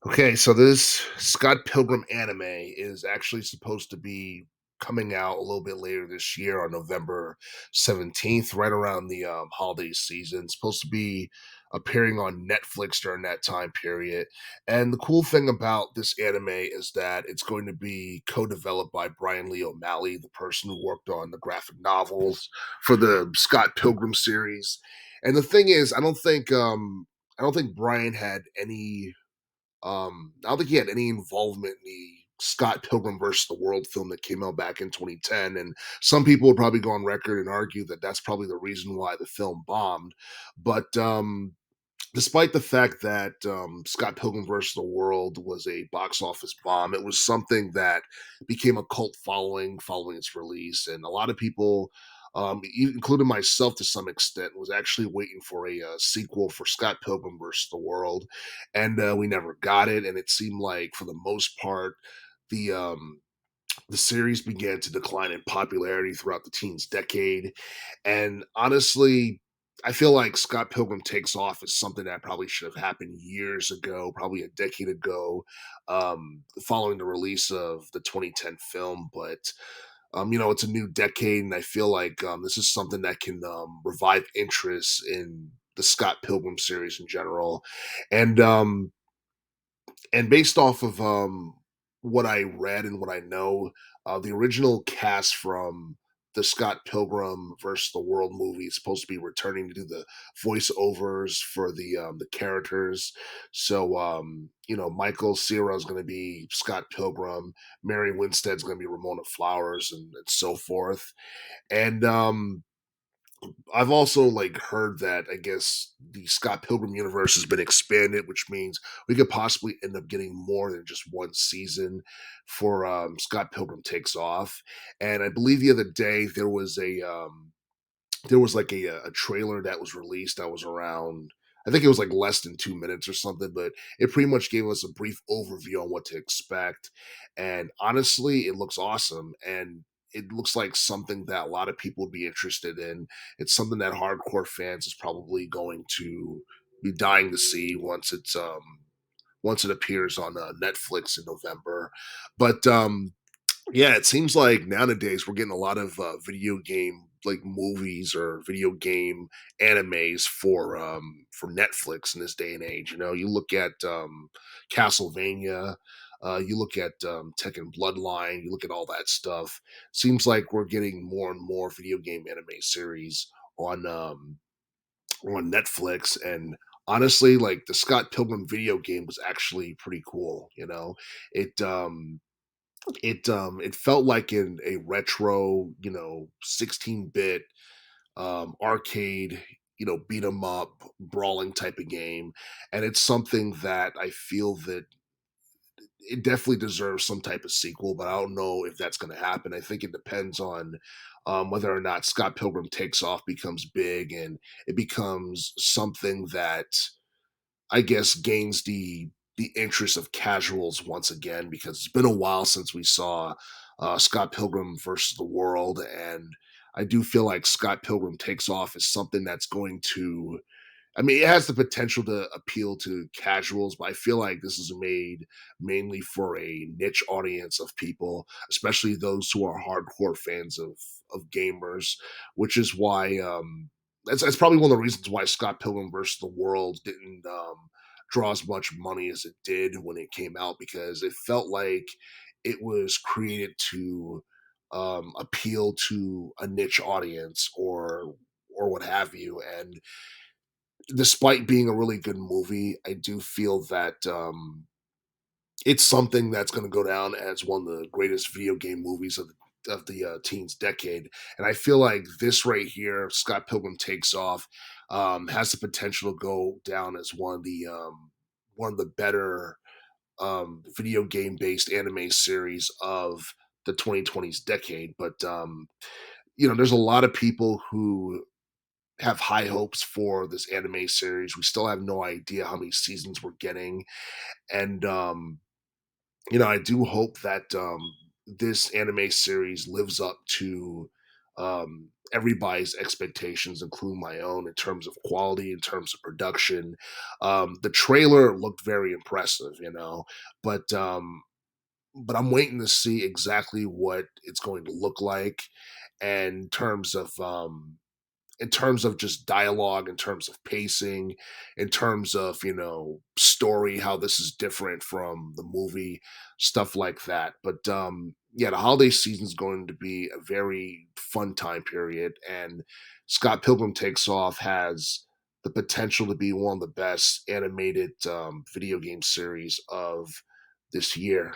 Okay, so this Scott Pilgrim anime is actually supposed to be coming out a little bit later this year on November 17th, right around the holiday season. It's supposed to be appearing on Netflix during that time period. And the cool thing about this anime is that it's going to be co-developed by Brian Lee O'Malley, the person who worked on the graphic novels for the Scott Pilgrim series. And the thing is, I don't think Brian had any I don't think he had any involvement in the Scott Pilgrim versus the World film that came out back in 2010. And some people would probably go on record and argue that that's probably the reason why the film bombed. But despite the fact that Scott Pilgrim versus the World was a box office bomb, it was something that became a cult following its release, and a lot of people, including myself to some extent, was actually waiting for a sequel for Scott Pilgrim versus the World, and we never got it. And it seemed like, for the most part, the um, the series began to decline in popularity throughout the teens decade. And honestly, I feel like Scott Pilgrim Takes Off is something that probably should have happened years ago, probably a decade ago, following the release of the 2010 film. But it's a new decade, and I feel like this is something that can revive interest in the Scott Pilgrim series in general. And based off of what I read and what I know, the original cast from the Scott Pilgrim versus the World movie is supposed to be returning to do the voiceovers for the characters. So Michael Cera is going to be Scott Pilgrim, Mary Winstead's going to be Ramona Flowers, and so forth. And I've also heard that, I guess, the Scott Pilgrim universe has been expanded, which means we could possibly end up getting more than just one season for Scott Pilgrim Takes Off. And I believe the other day there was like a trailer that was released that was around, I think it was like less than 2 minutes or something, but it pretty much gave us a brief overview on what to expect. And honestly, it looks awesome, and it looks like something that a lot of people would be interested in. It's something that hardcore fans is probably going to be dying to see once it appears on Netflix in November. But yeah, it seems like nowadays we're getting a lot of video game movies or video game animes for Netflix in this day and age. You look at Castlevania, you look at Tekken Bloodline, you look at all that stuff. Seems like we're getting more and more video game anime series on on Netflix. And honestly, like, the Scott Pilgrim video game was actually pretty cool. It it felt like in a retro, 16-bit arcade, beat 'em up, brawling type of game. And it's something that I feel that it definitely deserves some type of sequel, but I don't know if that's going to happen. I think it depends on whether or not Scott Pilgrim Takes Off becomes big and it becomes something that, I guess, gains the interest of casuals once again, because it's been a while since we saw Scott Pilgrim versus the World. And I do feel like Scott Pilgrim Takes Off is something that's going to, I mean, it has the potential to appeal to casuals, but I feel like this is made mainly for a niche audience of people, especially those who are hardcore fans of gamers, which is why that's probably one of the reasons why Scott Pilgrim versus the World didn't draw as much money as it did when it came out, because it felt like it was created to appeal to a niche audience or what have you. And despite being a really good movie, I do feel that it's something that's going to go down as one of the greatest video game movies of the teens decade. And I feel like this right here, Scott Pilgrim Takes Off, has the potential to go down as one of the better video game based anime series of the 2020s decade. But there's a lot of people who have high hopes for this anime series. We still have no idea how many seasons we're getting. And I do hope that this anime series lives up to everybody's expectations, including my own, in terms of quality, in terms of production. The trailer looked very impressive, but I'm waiting to see exactly what it's going to look like, and in terms of just dialogue, in terms of pacing, in terms of, story, how this is different from the movie, stuff like that. But yeah, the holiday season is going to be a very fun time period, and Scott Pilgrim Takes Off has the potential to be one of the best animated video game series of this year.